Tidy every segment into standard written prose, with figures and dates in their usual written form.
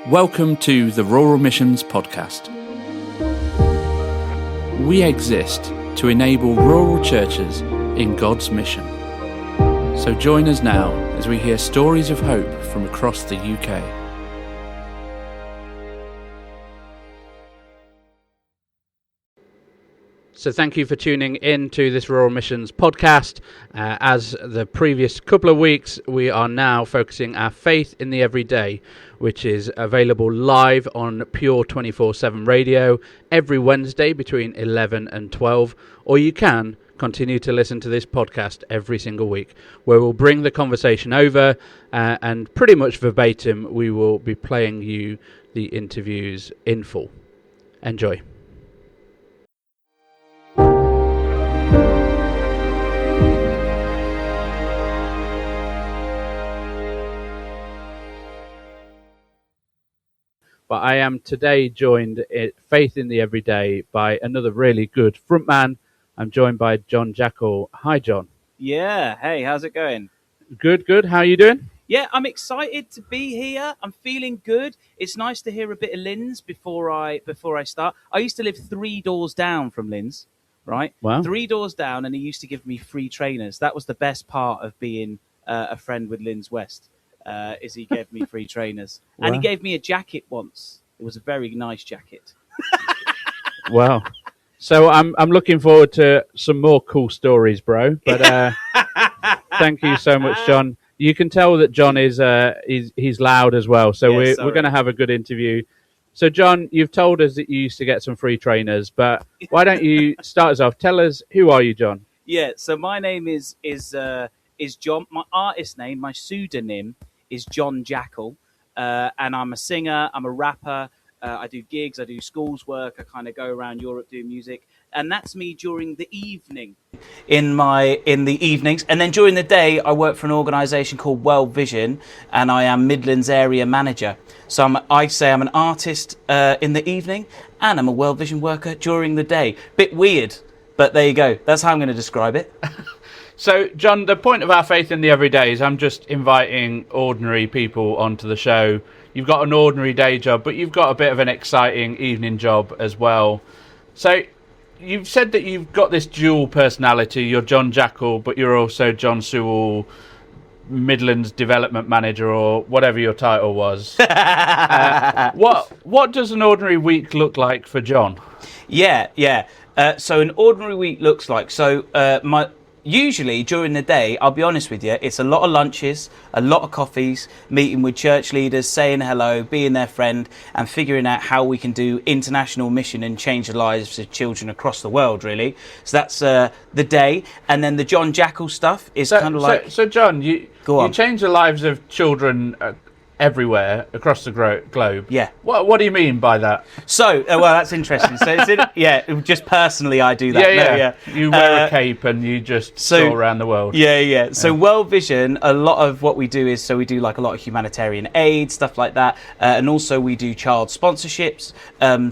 Welcome to the Rural Missions Podcast. We exist to enable rural churches in God's mission. So join us now as we hear stories of hope from across the UK. So thank you for tuning in to this Rural Missions podcast. As the previous couple of weeks, we are now focusing our faith in the everyday, which is available live on Pure 24/7 radio every Wednesday between 11 and 12, or you can continue to listen to this podcast every single week, where we'll bring the conversation over and pretty much verbatim, we will be playing you the interviews in full. Enjoy. But I am today joined at Faith in the Everyday by another really good frontman. I'm joined by John Jackal. Hi, John. Yeah. Hey, how's it going? Good. How are you doing? Yeah, I'm excited to be here. I'm feeling good. It's nice to hear a bit of Lynn's before I start. I used to live 3 doors down from Lynn's, right? Wow. 3 doors down, and he used to give me free trainers. That was the best part of being a friend with Lynn's West. Is he gave me free trainers. Wow. And he gave me a jacket once. It was a very nice jacket. Wow. So I'm looking forward to some more cool stories, bro. But thank you so much, John. You can tell that John is he's loud as well. So we're going to have a good interview. So John, you've told us that you used to get some free trainers, but why don't you start us off? Tell us, who are you, John? Yeah. So my name is John. My artist name, my pseudonym is John Jackal, and I'm a singer, I'm a rapper, I do gigs, I do schools work, I kind of go around Europe doing music, and that's me during the evening. In the evenings, and then during the day I work for an organisation called World Vision, and I am Midlands area manager. So I say I'm an artist in the evening, and I'm a World Vision worker during the day. Bit weird, but there you go. That's how I'm going to describe it. So, John, the point of our faith in the everyday is I'm just inviting ordinary people onto the show. You've got an ordinary day job, but you've got a bit of an exciting evening job as well. So, you've said that you've got this dual personality. You're John Jackal, but you're also John Sewell, Midlands Development Manager, or whatever your title was. What does an ordinary week look like for John? Yeah. So an ordinary week looks like, usually during the day, I'll be honest with you, it's a lot of lunches, a lot of coffees, meeting with church leaders, saying hello, being their friend, and figuring out how we can do international mission and change the lives of children across the world, really. So that's the day. And then the John Jackal stuff is kind of like... So John, you change the lives of children everywhere across the globe. Yeah. What do you mean by that? So, well, that's interesting. So, just personally, I do that. Yeah. You wear a cape and you just tour around the world. Yeah. So, World Vision, a lot of what we do is, we do like a lot of humanitarian aid, stuff like that. And also we do child sponsorships.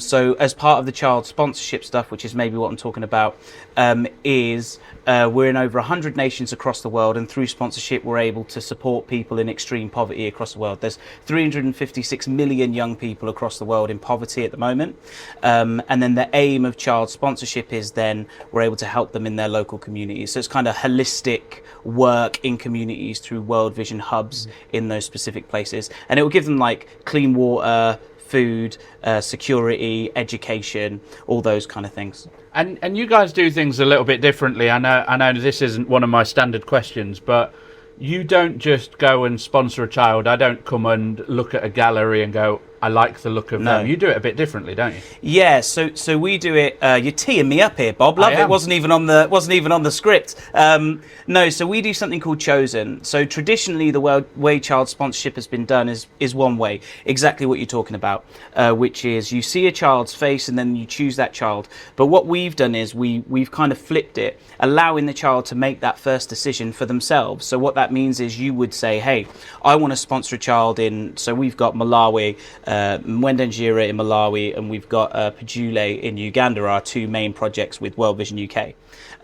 So, as part of the child sponsorship stuff, which is maybe what I'm talking about, we're in over 100 nations across the world, and through sponsorship we're able to support people in extreme poverty across the world. There's 356 million young people across the world in poverty at the moment, and then the aim of child sponsorship is then we're able to help them in their local communities. So it's kind of holistic work in communities through World Vision hubs in those specific places, and it will give them like clean water, food, security, education, all those kind of things. And you guys do things a little bit differently. I know this isn't one of my standard questions, but you don't just go and sponsor a child. I don't come and look at a gallery and go, I like the look of them. You do it a bit differently, don't you? Yeah, so we do it. You're teeing me up here, Bob. Love it. Wasn't even on the script. No, so we do something called Chosen. So traditionally, the way child sponsorship has been done is one way, exactly what you're talking about, which is you see a child's face and then you choose that child. But what we've done is we've kind of flipped it, allowing the child to make that first decision for themselves. So what that means is you would say, hey, I want to sponsor a child in. So we've got Malawi. Mwendenjira in Malawi, and we've got Pajule in Uganda are our two main projects with World Vision UK.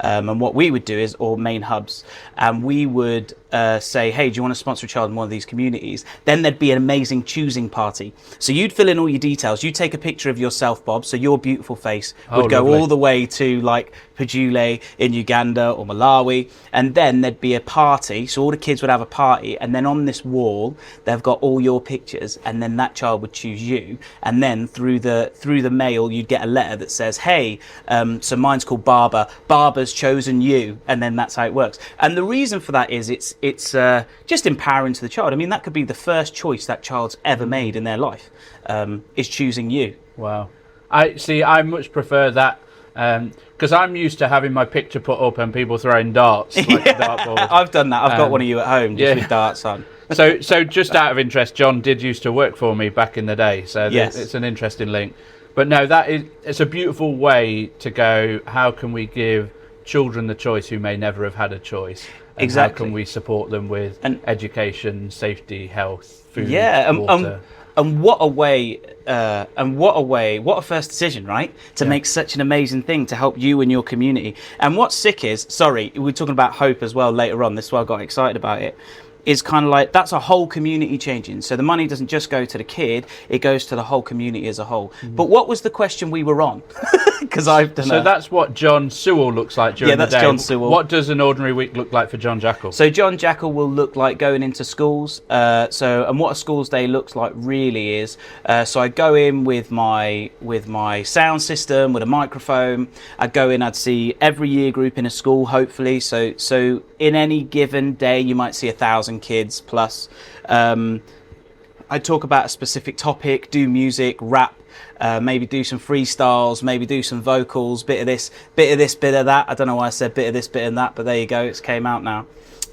And what we would do is, or main hubs, and we would say, hey, do you want to sponsor a child in one of these communities? Then there'd be an amazing choosing party. So you'd fill in all your details. You'd take a picture of yourself, Bob, so your beautiful face would go lovely. all the way to like Pajule in Uganda or Malawi, and then there'd be a party. So all the kids would have a party, and then on this wall they've got all your pictures, and then that child would choose you, and then through the mail you'd get a letter that says, hey, so mine's called Barbara's chosen you, and then that's how it works. And the reason for that is it's just empowering to the child. I mean, that could be the first choice that child's ever made in their life, is choosing you. Wow. I much prefer that, because I'm used to having my picture put up and people throwing darts, like dartboards. I've done that. I've got one of you at home just with darts on. So just out of interest, John did used to work for me back in the day, so yes. It's an interesting link. But no, it's a beautiful way to go, how can we give children the choice who may never have had a choice? And exactly. how can we support them with education, safety, health, food, water? And what a way, what a first decision, right? To make such an amazing thing to help you and your community. And what's sick is, sorry, we're talking about hope as well later on, this is why I got excited about it, is kind of like, that's a whole community changing. So the money doesn't just go to the kid, it goes to the whole community as a whole. But what was the question we were on? Because I've done that's what John Sewell looks like during the day. Yeah, that's John Sewell. What does an ordinary week look like for John Jackal? So John Jackal will look like going into schools. And what a school's day looks like really is, so I go in with my sound system, with a microphone. I'd go in, I'd see every year group in a school, hopefully. So in any given day, you might see 1,000 kids plus. I talk about a specific topic, do music, rap, maybe do some freestyles, maybe do some vocals, bit of this, bit of that. I don't know why I said bit of this, bit of that, but there you go, it's came out now.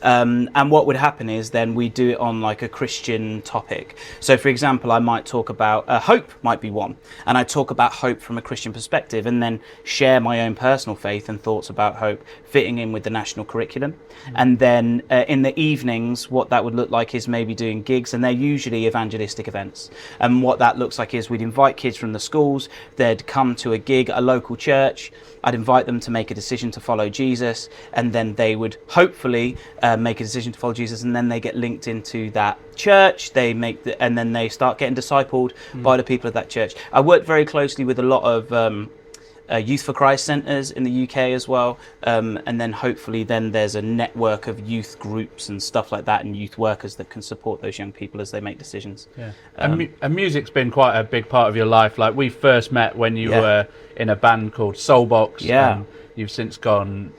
And what would happen is then we do it on like a Christian topic. So for example, I might talk about hope might be one, and I talk about hope from a Christian perspective, and then share my own personal faith and thoughts about hope fitting in with the national curriculum. And then in the evenings, what that would look like is maybe doing gigs, and they're usually evangelistic events. And what that looks like is we'd invite kids from the schools, they'd come to a gig at a local church, I'd invite them to make a decision to follow Jesus, and then they would hopefully make a decision to follow Jesus, and then they get linked into that church. And then they start getting discipled by the people of that church. I work very closely with a lot of Youth for Christ centres in the UK as well, and then hopefully then there's a network of youth groups and stuff like that, and youth workers that can support those young people as they make decisions. Yeah. And music's been quite a big part of your life. Like, we first met when you were in a band called Soulbox. Yeah. You've since gone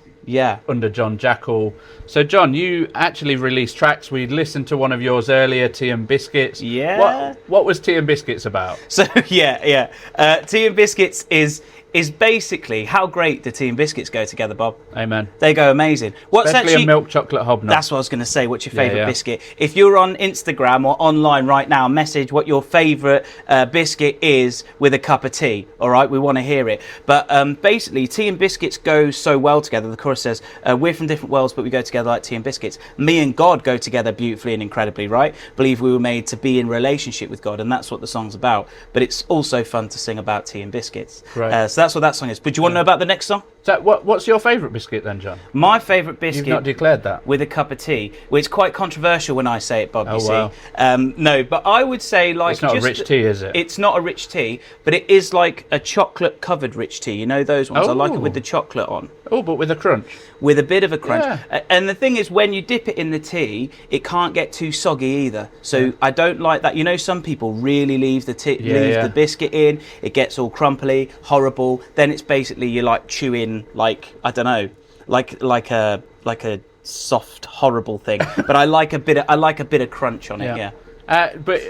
under John Jackal. So John, you actually released tracks. We listened to one of yours earlier, Tea and Biscuits. Yeah. What was Tea and Biscuits about? So Tea and Biscuits is basically, how great do tea and biscuits go together, Bob? Amen. They go amazing. Especially a milk chocolate hobnob. That's what I was going to say. What's your favourite biscuit? If you're on Instagram or online right now, message what your favourite biscuit is with a cup of tea. All right, we want to hear it. But basically, tea and biscuits go so well together. The chorus says, we're from different worlds, but we go together like tea and biscuits. Me and God go together beautifully and incredibly, right? Believe we were made to be in relationship with God, and that's what the song's about. But it's also fun to sing about tea and biscuits. Right. So that's what that song is. But do you want to know about the next song? So what's your favourite biscuit then, John? My favourite biscuit... You've not declared that. ...with a cup of tea. Well, it's quite controversial when I say it, Bob, you wow. see. No, but I would say like... It's not a rich tea, is it? It's not a rich tea, but it is like a chocolate-covered rich tea. You know those ones? I like it with the chocolate on. Oh, but with a crunch. With a bit of a crunch. Yeah. And the thing is, when you dip it in the tea, it can't get too soggy either. So I don't like that. You know, some people really leave the the biscuit in. It gets all crumply, horrible. Then it's basically you're like chewing, like, I don't know, like a soft, horrible thing. But I like a bit of crunch on it. Yeah. But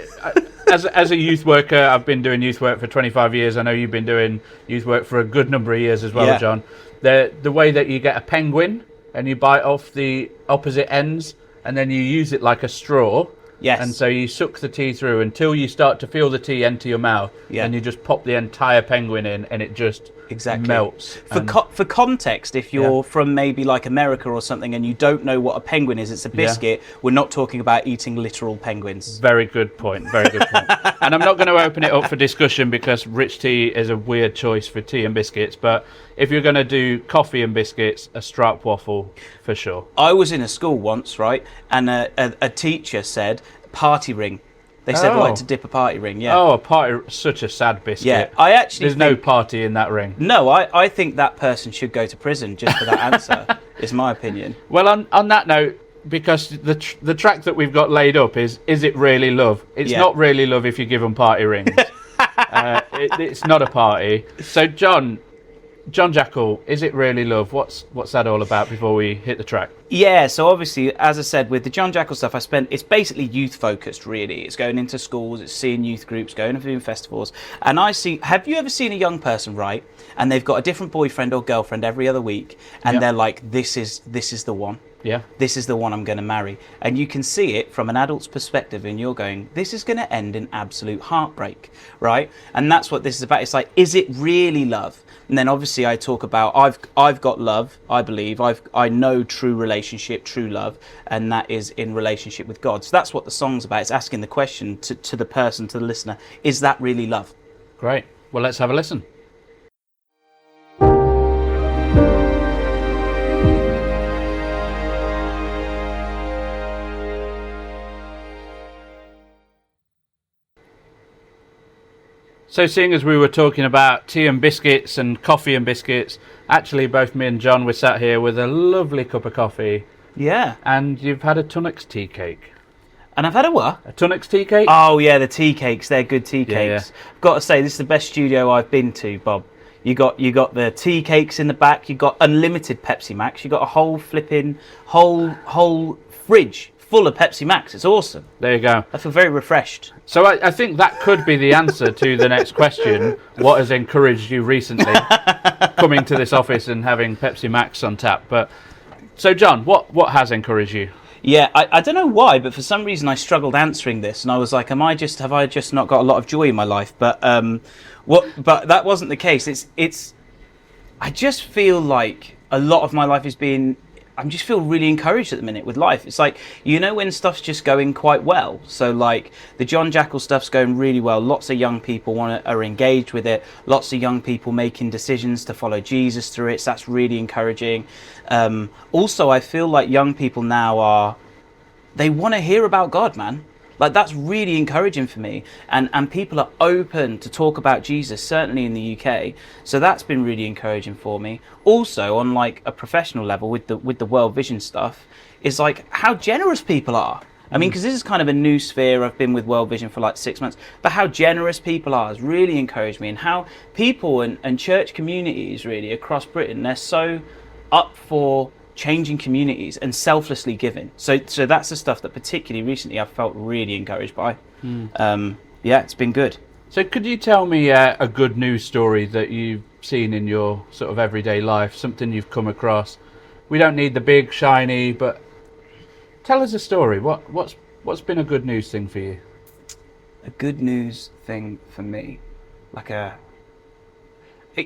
as a youth worker, I've been doing youth work for 25 years. I know you've been doing youth work for a good number of years as well, John. The way that you get a penguin and you bite off the opposite ends and then you use it like a straw. Yes. And so you suck the tea through until you start to feel the tea enter your mouth. Yeah. And you just pop the entire penguin in and it just melts. For context, if you're from maybe like America or something and you don't know what a penguin is, it's a biscuit. We're not talking about eating literal penguins. Very good point. Very good point. And I'm not going to open it up for discussion because rich tea is a weird choice for tea and biscuits. But if you're going to do coffee and biscuits, a stroopwafel for sure. I was in a school once, right, and a teacher said party ring. They said like to dip a party ring. Yeah. Oh, a party! Such a sad biscuit. Yeah, I actually. There's no party in that ring. No, I think that person should go to prison just for that answer. Is my opinion. Well, on that note, because the track that we've got laid up is it really love? It's not really love if you give them party rings. It's not a party. So John Jackal, is it really love? What's that all about before we hit the track? Yeah, so obviously, as I said, with the John Jackal stuff, it's basically youth focused, really. It's going into schools, it's seeing youth groups, going to festivals. And have you ever seen a young person, right, and they've got a different boyfriend or girlfriend every other week, and they're like, this is the one. Yeah. This is the one I'm going to marry. And you can see it from an adult's perspective, and you're going, this is going to end in absolute heartbreak, right? And that's what this is about. It's like, is it really love? And then obviously I talk about, I've got love, I believe. I know true relationship, true love, and that is in relationship with God. So that's what the song's about. It's asking the question to the person, to the listener, is that really love? Great. Well, let's have a listen. So seeing as we were talking about tea and biscuits and coffee and biscuits, actually both me and John were sat here with a lovely cup of coffee. Yeah. And you've had a Tunnocks tea cake. And I've had a what? A Tunnocks tea cake? Oh yeah, the tea cakes. They're good tea cakes. Yeah. I've got to say, this is the best studio I've been to, Bob. You got the tea cakes in the back. You got unlimited Pepsi Max. You got a whole fridge full of Pepsi Max. It's awesome. There you go. I feel very refreshed. So I think that could be the answer to the next question. What has encouraged you recently coming to this office and having Pepsi Max on tap? But so John, what has encouraged you? Yeah, I don't know why, but for some reason I struggled answering this, and I was like, have I just not got a lot of joy in my life? But but that wasn't the case. It's I just feel like a lot of my life is being, I just feel really encouraged at the minute with life. It's like, you know, when stuff's just going quite well. So like the John Jackal stuff's going really well. Lots of young people are engaged with it. Lots of young people making decisions to follow Jesus through it. So that's really encouraging. Also, I feel like young people now they want to hear about God, man. Like, that's really encouraging for me. And people are open to talk about Jesus, certainly in the UK. So that's been really encouraging for me. Also, on like a professional level with the World Vision stuff, is like how generous people are. I mean, because this is kind of a new sphere. I've been with World Vision for like 6 months. But how generous people are has really encouraged me. And how people and church communities really across Britain, they're so up for changing communities and selflessly giving. So that's the stuff that particularly recently I've felt really encouraged by. Yeah, it's been good. So could you tell me a good news story that you've seen in your sort of everyday life, something you've come across? We don't need the big, shiny, but tell us a story. What's been a good news thing for you? A good news thing for me? Like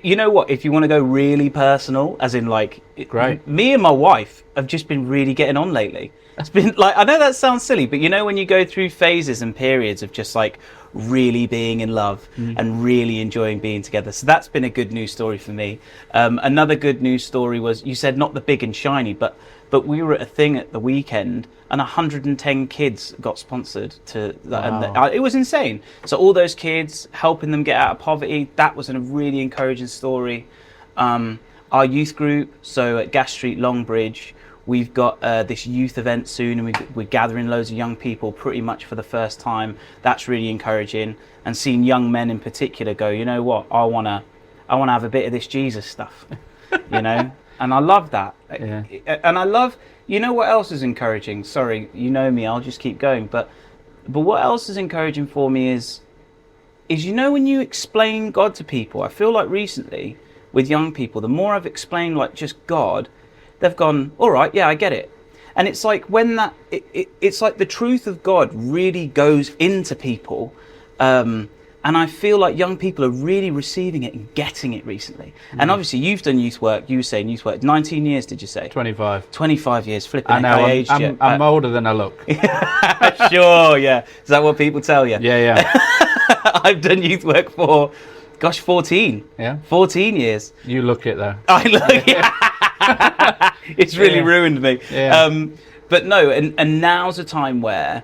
you know what, if you want to go really personal, as in like, great. Me and my wife have just been really getting on lately. It's been like, I know that sounds silly, but you know when you go through phases and periods of just like really being in love and really enjoying being together. So that's been a good news story for me. Another good news story was, you said not the big and shiny, but we were at a thing at the weekend and 110 kids got sponsored to that. Wow. And it was insane. So all those kids, helping them get out of poverty, that was a really encouraging story. Our youth group, so at Gas Street, Longbridge, we've got this youth event soon, and we're gathering loads of young people pretty much for the first time. That's really encouraging. And seeing young men in particular go, you know what, I wanna have a bit of this Jesus stuff, you know? And I love that. Yeah. And I love, you know what else is encouraging? Sorry, you know me, I'll just keep going. But what else is encouraging for me is you know when you explain God to people, I feel like recently with young people, the more I've explained like just God, they've gone, all right, yeah, I get it. And it's like when it's like the truth of God really goes into people. And I feel like young people are really receiving it and getting it recently. And obviously you've done youth work, you were saying youth work, 19 years did you say? 25. 25 years, flipping I know, I aged you. I'm older than I look. Sure, yeah. Is that what people tell you? Yeah. I've done youth work for Gosh, 14. Yeah. 14 years. You look it though. I look. Yeah. It's really ruined me. Yeah. But no, and now's a time where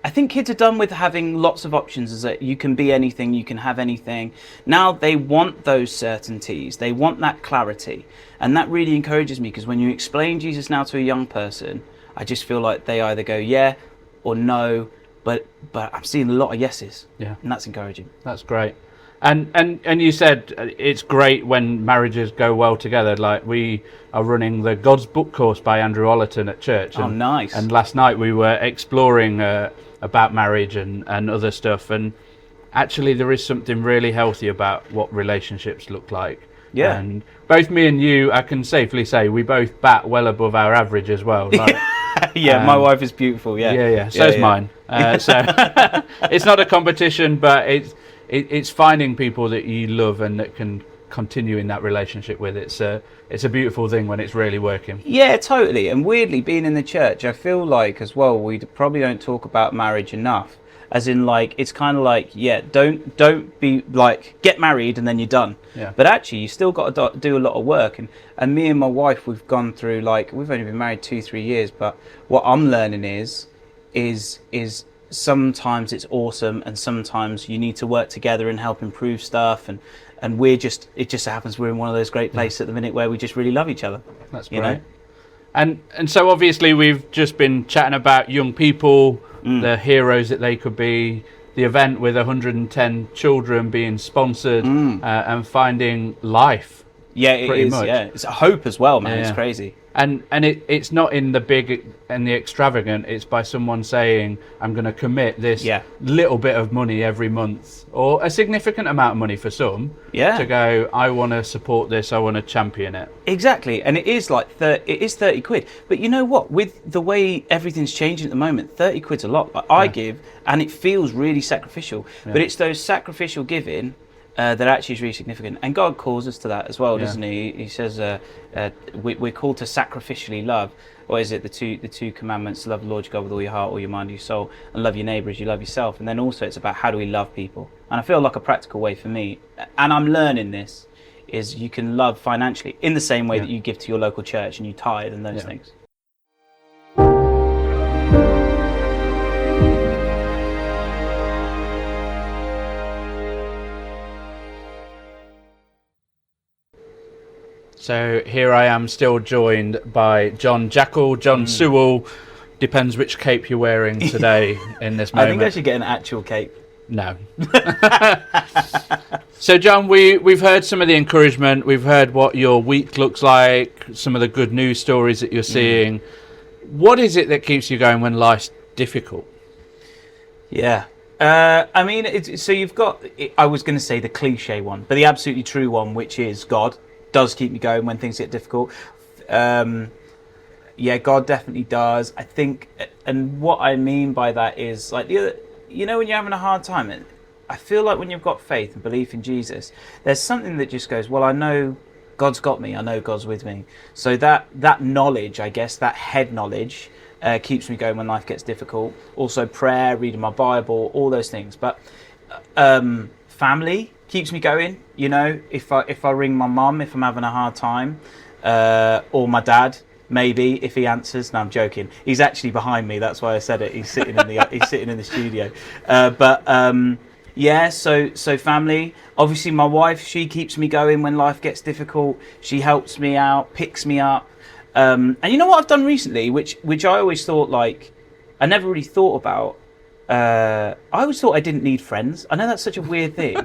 I think kids are done with having lots of options, is that you can be anything, you can have anything. Now they want those certainties, they want that clarity. And that really encourages me, because when you explain Jesus now to a young person, I just feel like they either go yeah or no, but I'm seeing a lot of yeses. Yeah. And that's encouraging. That's great. And you said it's great when marriages go well together. Like, we are running the God's Book course by Andrew Ollerton at church. Oh, nice. And last night we were exploring about marriage and other stuff. And actually there is something really healthy about what relationships look like. Yeah. And both me and you, I can safely say, we both bat well above our average as well. Like, yeah, my wife is beautiful. Yeah. Yeah. So's mine. So it's not a competition, but it's finding people that you love and that can continue in that relationship with. It's a beautiful thing when it's really working. Yeah, totally. And weirdly, being in the church, I feel like as well, we probably don't talk about marriage enough. As in, like, it's kind of like, yeah, don't be like, get married and then you're done. Yeah. But actually, you still got to do a lot of work. And me and my wife, we've gone through, like, we've only been married 2-3 years, but what I'm learning is sometimes it's awesome, and sometimes you need to work together and help improve stuff. And it just happens we're in one of those great places at the minute where we just really love each other. That's great. You know? And so obviously we've just been chatting about young people, the heroes that they could be, the event with 110 children being sponsored, and finding life. Yeah, it is. Much. Yeah, it's a hope as well, man. It's crazy. And it's not in the big and the extravagant. It's by someone saying, I'm going to commit this little bit of money every month, or a significant amount of money for some, to go, I want to support this, I want to champion it. Exactly. And it is like it is 30 quid. But you know what? With the way everything's changing at the moment, 30 quid's a lot. Like, I give, and it feels really sacrificial. Yeah. But it's those sacrificial giving that actually is really significant, and God calls us to that as well, doesn't he? He says we're called to sacrificially love. Or is it the two commandments? Love the Lord your God with all your heart, all your mind, your soul, and love your neighbour as you love yourself. And then also it's about how do we love people. And I feel like a practical way for me, and I'm learning this, is you can love financially in the same way that you give to your local church and you tithe and those things. So here I am, still joined by John Jackal, John Sewell. Depends which cape you're wearing today in this moment. I think I should get an actual cape. No. So John, we've heard some of the encouragement. We've heard what your week looks like, some of the good news stories that you're seeing. What is it that keeps you going when life's difficult? Yeah. I mean, so you've got, I was going to say the cliche one, but the absolutely true one, which is God does keep me going when things get difficult. God definitely does. I think, and what I mean by that is, like, when you're having a hard time, I feel like when you've got faith and belief in Jesus, there's something that just goes, well, I know God's got me, I know God's with me. So that knowledge, I guess, that head knowledge, keeps me going when life gets difficult. Also prayer, reading my Bible, all those things. But family keeps me going. If I ring my mum if I'm having a hard time, or my dad, maybe, if he answers. No, I'm joking. He's actually behind me. That's why I said it. He's sitting in the studio. So family. Obviously, my wife, she keeps me going when life gets difficult. She helps me out, picks me up. And you know what I've done recently, which I always thought, like, I never really thought about. I always thought I didn't need friends. I know that's such a weird thing.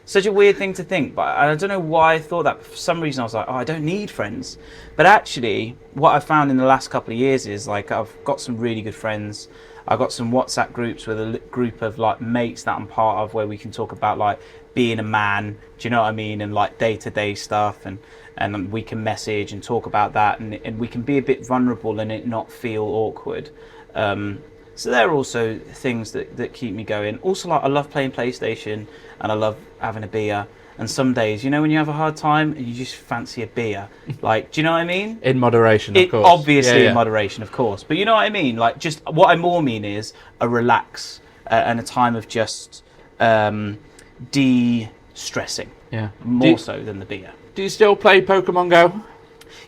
Such a weird thing to think, but I don't know why I thought that. For some reason I was like, I don't need friends. But actually, what I've found in the last couple of years is, like, I've got some really good friends. I've got some WhatsApp groups with a group of, like, mates that I'm part of, where we can talk about, like, being a man, do you know what I mean, and, like, day-to-day stuff, and we can message and talk about that, and we can be a bit vulnerable and it not feel awkward. So there are also things that keep me going. Also, like, I love playing PlayStation, and I love having a beer. And some days, when you have a hard time, you just fancy a beer. Like, do you know what I mean? In moderation, of course. Obviously, in moderation, of course. But you know what I mean? Like, just what I more mean is a relax and a time of just de-stressing. Yeah. More so than the beer. Do you still play Pokemon Go?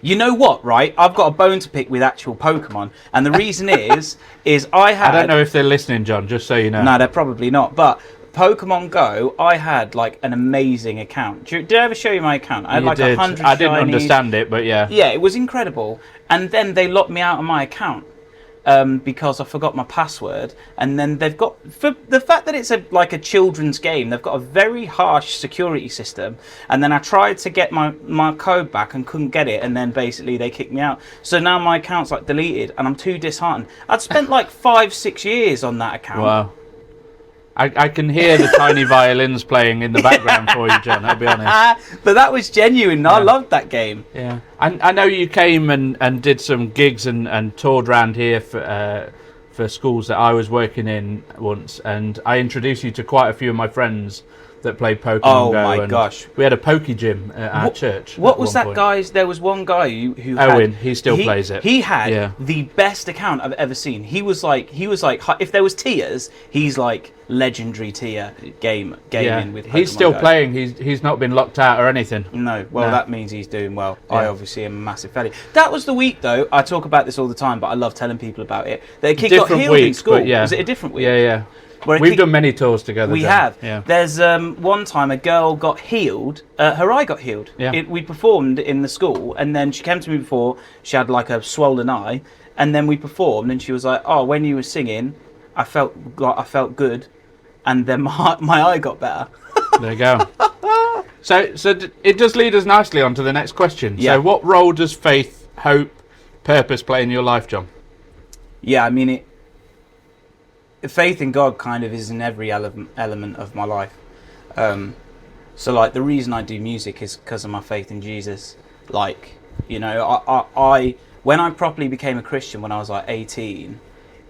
You know what, right? I've got a bone to pick with actual Pokemon, and the reason is I don't know if they're listening, John, just so you know. No, they're probably not, but Pokemon Go, I had like an amazing account. Did I ever show you my account? I had like 100 I didn't shinies. understand it, but yeah. Yeah, it was incredible. And then they locked me out of my account because I forgot my password. And then they've got, for the fact that it's like a children's game, they've got a very harsh security system. And then I tried to get my code back and couldn't get it. And then basically they kicked me out. So now my account's like deleted and I'm too disheartened. I'd spent like 5-6 years on that account. Wow. I can hear the tiny violins playing in the background for you, John, I'll be honest. But that was genuine. I loved that game. Yeah. I know you came and did some gigs and toured around here for schools that I was working in once, and I introduced you to quite a few of my friends that played Pokemon Go. Oh my gosh. We had a Poke Gym at our church. What was that guy's? There was one guy who Owen, he still plays it. He had the best account I've ever seen. He was like if there was tiers, he's like legendary tier gaming with Pokemon he's still Go. playing. He's not been locked out or anything. No, that means he's doing well. Yeah. I obviously am a massive fan. That was the week though. I talk about this all the time, but I love telling people about it. The kid got healed in school. Was it a different week? Yeah. We've done many tours together. We have. Yeah. There's one time a girl got healed. Her eye got healed. Yeah. We performed in the school, and then she came to me before. She had like a swollen eye, and then we performed, and she was like, "Oh, when you were singing, I felt good, and then my eye got better." There you go. So it does lead us nicely on to the next question. Yeah. So what role does faith, hope, purpose play in your life, John? Yeah, I mean faith in God kind of is in every element of my life. So like the reason I do music is because of my faith in Jesus. Like, you know, I when I properly became a Christian when I was like 18,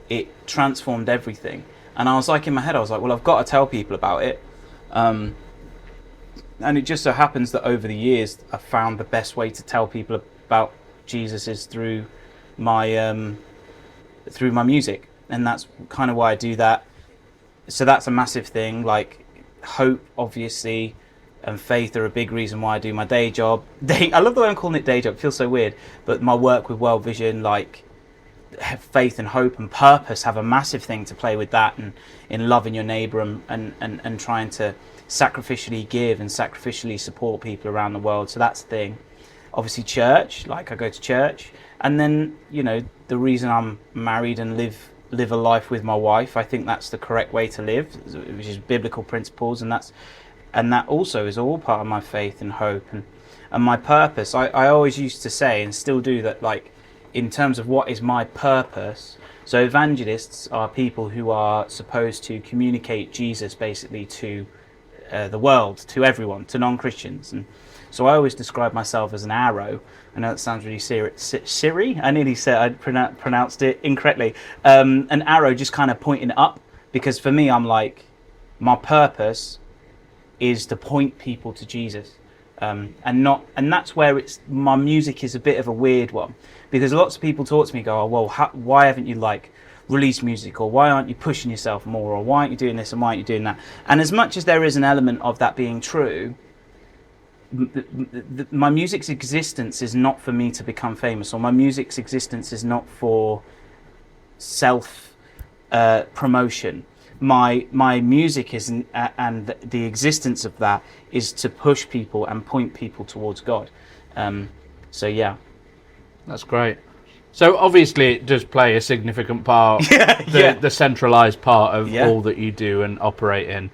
it transformed everything. And I was like in my head, I was like, well, I've got to tell people about it. And it just so happens that over the years, I've found the best way to tell people about Jesus is through my music. And that's kind of why I do that. So that's a massive thing. Like hope, obviously, and faith are a big reason why I do my day job. I love the way I'm calling it day job. It feels so weird. But my work with World Vision, like faith and hope and purpose have a massive thing to play with that, and in loving your neighbour and trying to sacrificially give and sacrificially support people around the world. So that's the thing. Obviously church, like I go to church. And then, you know, the reason I'm married and live a life with my wife, I think that's the correct way to live, which is biblical principles, and that also is all part of my faith and hope and my purpose. I always used to say, and still do, that like in terms of what is my purpose, so evangelists are people who are supposed to communicate Jesus basically to the world, to everyone, to non-Christians. And so I always describe myself as an arrow. I know that sounds really Siri. I nearly said I pronounced it incorrectly. An arrow just kind of pointing up, because for me, I'm like, my purpose is to point people to Jesus, and that's where my music is a bit of a weird one, because lots of people talk to me, go, oh, well, why haven't you like released music, or why aren't you pushing yourself more, or why aren't you doing this and why aren't you doing that? And as much as there is an element of that being true, my music's existence is not for me to become famous, or my music's existence is not for self promotion. My music is, and the existence of that is to push people and point people towards God. So yeah, that's great. So obviously it does play a significant part, the centralized part of all that you do and operate in.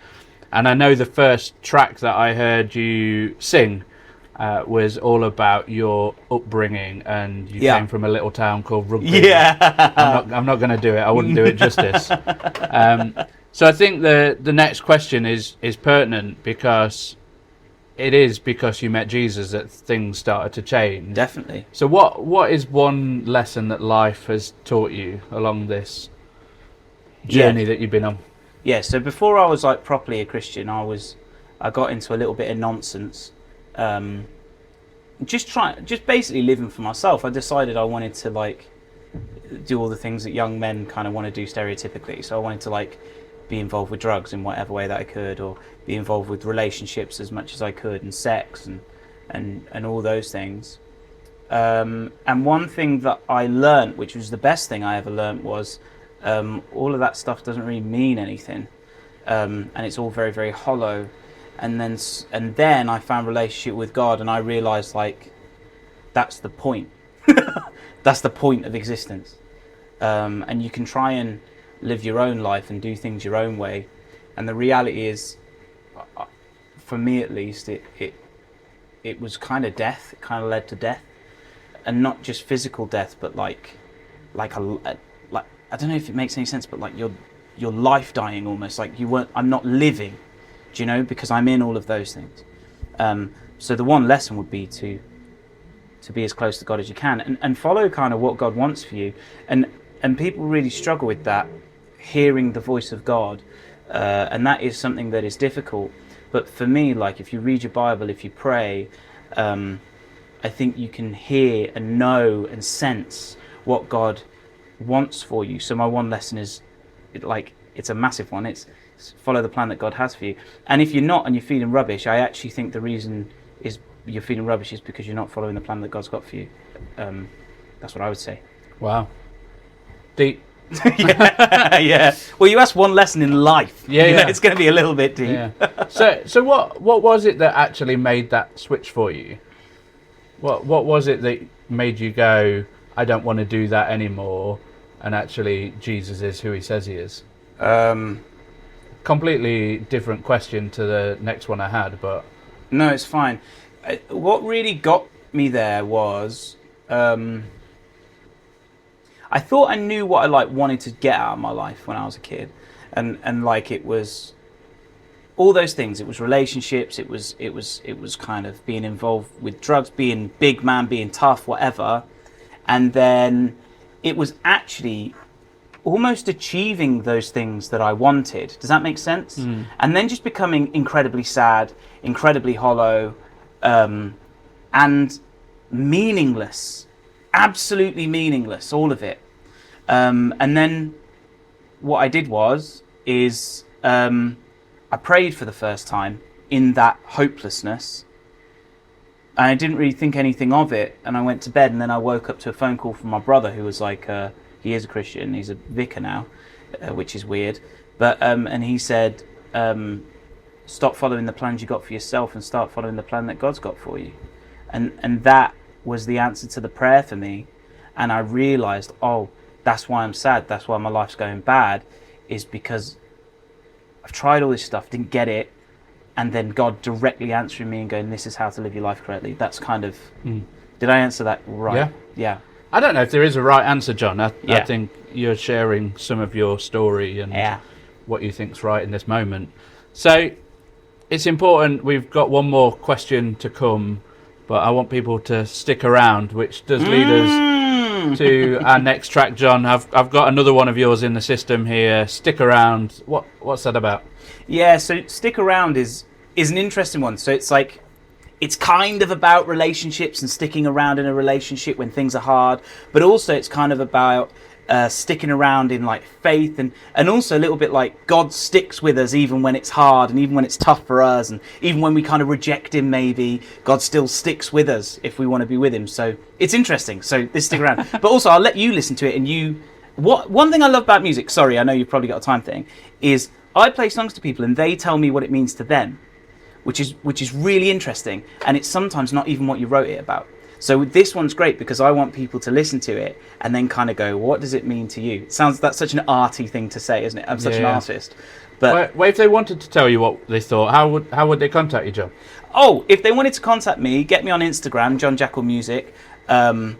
And I know the first track that I heard you sing was all about your upbringing, and you came from a little town called Rugby. Yeah, I'm not going to do it. I wouldn't do it justice. So I think the next question is pertinent, because it is because you met Jesus that things started to change. Definitely. So what is one lesson that life has taught you along this journey that you've been on? Yeah, so before I was like properly a Christian, I got into a little bit of nonsense. Just basically living for myself. I decided I wanted to like do all the things that young men kind of want to do stereotypically. So I wanted to like be involved with drugs in whatever way that I could, or be involved with relationships as much as I could, and sex and all those things. And one thing that I learned, which was the best thing I ever learned, was all of that stuff doesn't really mean anything, and it's all very, very hollow. And then I found relationship with God, and I realized, like, that's the point. That's the point of existence. And you can try and live your own life and do things your own way, and the reality is, for me at least, it was kind of death. It kind of led to death, and not just physical death, but like I don't know if it makes any sense, but like your life dying almost. Like I'm not living, do you know? Because I'm in all of those things. So the one lesson would be to be as close to God as you can, and follow kind of what God wants for you. And people really struggle with that, hearing the voice of God, and that is something that is difficult. But for me, like, if you read your Bible, if you pray, I think you can hear and know and sense what God wants for you. So my one lesson is, it's a massive one. It's follow the plan that God has for you. And if you're not and you're feeling rubbish, I actually think the reason is you're feeling rubbish is because you're not following the plan that God's got for you. That's what I would say. Wow. Deep. Yeah. Well, you asked one lesson in life. Yeah. It's going to be a little bit deep. Yeah. So what was it that actually made that switch for you? What was it that made you go, I don't want to do that anymore, and actually Jesus is who he says he is? Completely different question to the next one I had, but... No, it's fine. What really got me there was... I thought I knew what I wanted to get out of my life when I was a kid, and it was all those things. It was relationships. It was kind of being involved with drugs, being big man, being tough, whatever. And then it was actually almost achieving those things that I wanted. Does that make sense? Mm. And then just becoming incredibly sad, incredibly hollow, and meaningless. Absolutely meaningless, all of it. And then what I did is I prayed for the first time in that hopelessness, and I didn't really think anything of it, and I went to bed, and then I woke up to a phone call from my brother, who was like, he is a Christian, he's a vicar now, which is weird, but and he said, stop following the plans you got for yourself and start following the plan that God's got for you. And that was the answer to the prayer for me. And I realized, that's why I'm sad, that's why my life's going bad, is because I've tried all this stuff, didn't get it, and then God directly answering me and going, this is how to live your life correctly. That's kind of... Did I answer that right? Yeah. I don't know if there is a right answer, John. I think you're sharing some of your story and what you think's right in this moment. So it's important. We've got one more question to come, but I want people to stick around, which does lead us to our next track, John. I've got another one of yours in the system here. Stick around. What's that about? Yeah, so stick around is an interesting one. So it's kind of about relationships and sticking around in a relationship when things are hard, but also it's kind of about sticking around in faith and also a little bit like God sticks with us even when it's hard and even when it's tough for us, and even when we kind of reject him, maybe God still sticks with us if we want to be with him. So it's interesting. So this stick around, but also I'll let you listen to it. And one thing I love about music, sorry, I know you've probably got a time thing, is I play songs to people and they tell me what it means to them, which is really interesting, and it's sometimes not even what you wrote it about. So this one's great because I want people to listen to it and then kind of go, what does it mean to you? That's such an arty thing to say, isn't it? I'm such an artist. But well, if they wanted to tell you what they thought, how would they contact you, John? If they wanted to contact me, get me on Instagram, John Jackal Music. John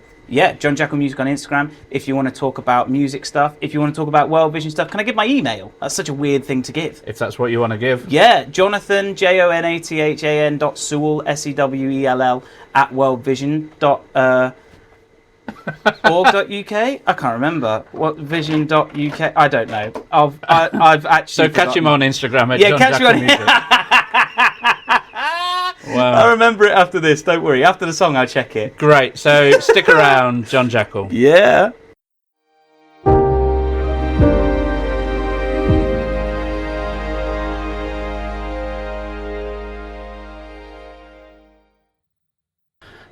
Jackal Music on Instagram. If you want to talk about music stuff, if you want to talk about World Vision stuff, can I give my email? That's such a weird thing to give. If that's what you want to give. Yeah, Jonathan, JONATHAN Sewell, SEWELL at worldvision.org.uk. I can't remember. What vision.uk? I don't know. I've actually. So catch him on Instagram at John catch Jackal me on Music. Wow. I'll remember it after this, don't worry. After the song, I'll check it. Great, so stick around, John Jackal. Yeah.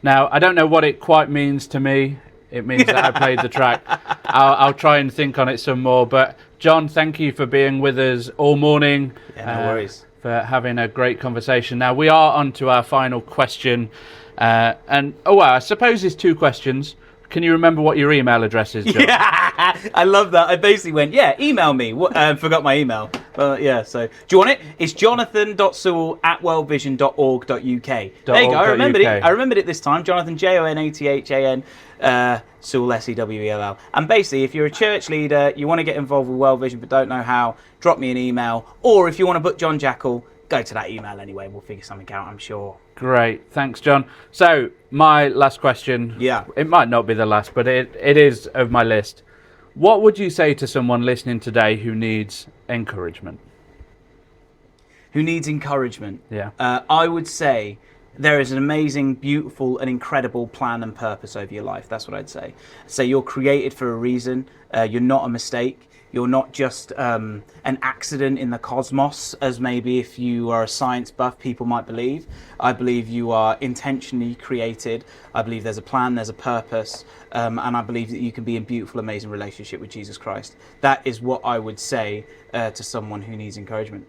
Now, I don't know what it quite means to me. It means that I played the track. I'll try and think on it some more. But John, thank you for being with us all morning. Yeah, no worries. For having a great conversation. Now, we are on to our final question. I suppose it's 2 questions. Can you remember what your email address is, John? Yeah, I love that. I basically went, email me. Forgot my email. So do you want it? It's jonathan.sewell@worldvision.org.uk. There you go. I remembered it. I remembered it this time. Jonathan, JONATHAN, Sewell, SEWELL. And basically, if you're a church leader, you want to get involved with World Vision but don't know how, drop me an email. Or if you want to book John Jackal, go to that email anyway. We'll figure something out, I'm sure. Great. Thanks, John. So, my last question. Yeah. It might not be the last, but it is of my list. What would you say to someone listening today who needs encouragement? Who needs encouragement? Yeah. I would say there is an amazing, beautiful, and incredible plan and purpose over your life. That's what I'd say. So you're created for a reason. You're not a mistake. You're not just an accident in the cosmos, as maybe if you are a science buff, people might believe. I believe you are intentionally created. I believe there's a plan, there's a purpose, and I believe that you can be in beautiful, amazing relationship with Jesus Christ. That is what I would say to someone who needs encouragement.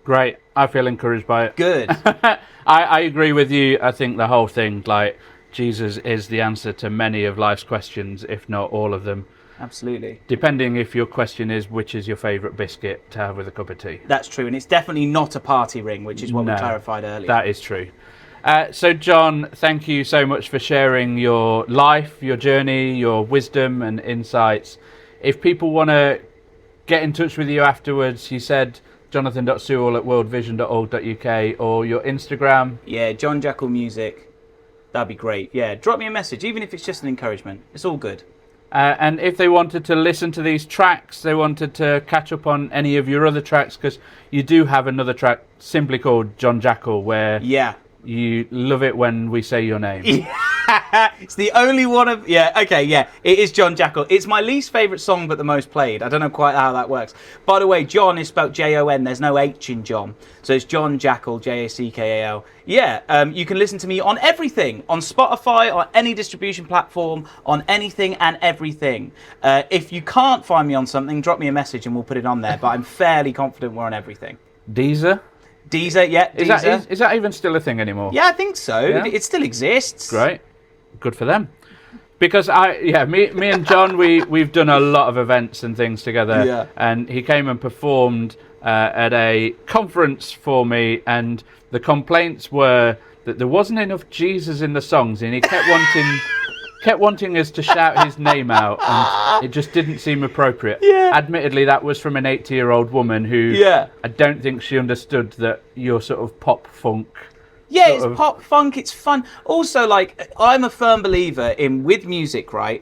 Great. I feel encouraged by it. Good. I agree with you. I think the whole thing, Jesus is the answer to many of life's questions, if not all of them. Absolutely. Depending if your question is, which is your favourite biscuit to have with a cup of tea. That's true, and it's definitely not a party ring, which is what we clarified earlier. That is true. So, John, thank you so much for sharing your life, your journey, your wisdom and insights. If people want to get in touch with you afterwards, you said jonathan.sewell@worldvision.org.uk or your Instagram. Yeah, John Jackal Music. That'd be great. Yeah, drop me a message, even if it's just an encouragement. It's all good. And if they wanted to listen to these tracks, they wanted to catch up on any of your other tracks, because you do have another track simply called John Jackal, where you love it when we say your name. It's the only one of... it is John Jackal. It's my least favourite song, but the most played. I don't know quite how that works. By the way, John is spelled Jon. There's no H in John. So it's John Jackal, Jackal. You can listen to me on everything. On Spotify, on any distribution platform, on anything and everything. If you can't find me on something, drop me a message and we'll put it on there. But I'm fairly confident we're on everything. Deezer? Deezer, yeah. Deezer. Is that even still a thing anymore? Yeah, I think so. Yeah? It still exists. Great. Good for them. Because me and John, we've done a lot of events and things together. Yeah. And he came and performed at a conference for me, and the complaints were that there wasn't enough Jesus in the songs, and he kept wanting us to shout his name out, and it just didn't seem appropriate. Yeah. Admittedly, that was from an 80-year-old woman who I don't think she understood that you're sort of pop funk. Yeah, it's pop funk, it's fun. Also, I'm a firm believer in, with music, right?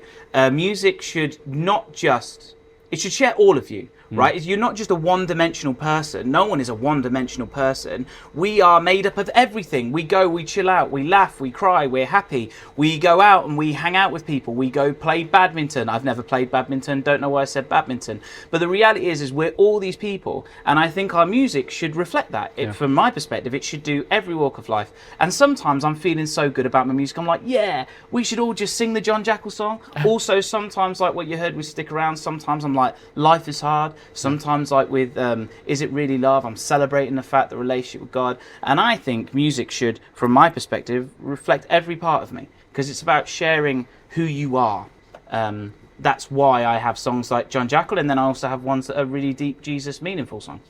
Music should not just... It should share all of you, right? You're not just a one-dimensional person. No one is a one-dimensional person. We are made up of everything. We go, we chill out, we laugh, we cry, we're happy. We go out and we hang out with people. We go play badminton. I've never played badminton. Don't know why I said badminton. But the reality is we're all these people. And I think our music should reflect that. From my perspective, it should do every walk of life. And sometimes I'm feeling so good about my music. I'm like, we should all just sing the John Jackal song. Also, sometimes, like what you heard with Stick Around, sometimes I'm like, life is hard. Sometimes, like with Is It Really Love, I'm celebrating the fact, the relationship with God. And I think music should, from my perspective, reflect every part of me, because it's about sharing who you are. That's why I have songs like John Jackal, and then I also have ones that are really deep, Jesus, meaningful songs.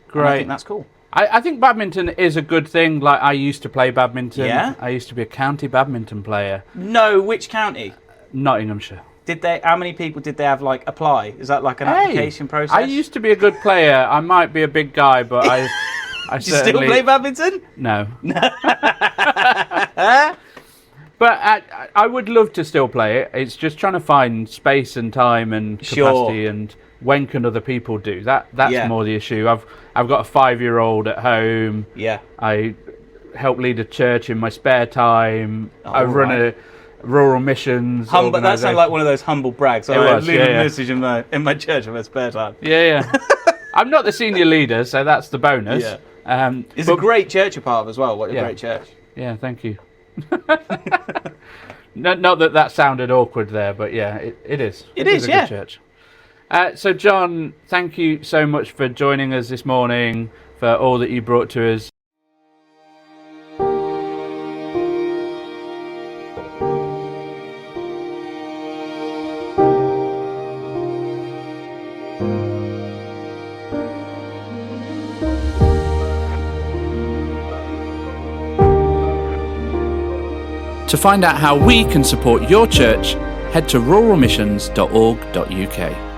Great. And I think that's cool. I think badminton is a good thing. Like, I used to play badminton. Yeah? I used to be a county badminton player. No, which county? Nottinghamshire. How many people did they have apply? Is that like an application process? I used to be a good player. I might be a big guy, but I Do you still play badminton? No. But I would love to still play it. It's just trying to find space and time and capacity, and when can other people do that? That's more the issue. I've got a 5-year-old at home. Yeah. I help lead a church in my spare time. I run a rural missions. That sounds like one of those humble brags. I lead a message in my church in my spare time. Yeah. I'm not the senior leader, so that's the bonus. Yeah. It's a great church you're part of as well. What a great church. Yeah, thank you. No, not that sounded awkward there, but yeah, it is. It is, a yeah. good church. So, John, thank you so much for joining us this morning, for all that you brought to us. To find out how we can support your church, head to ruralmissions.org.uk.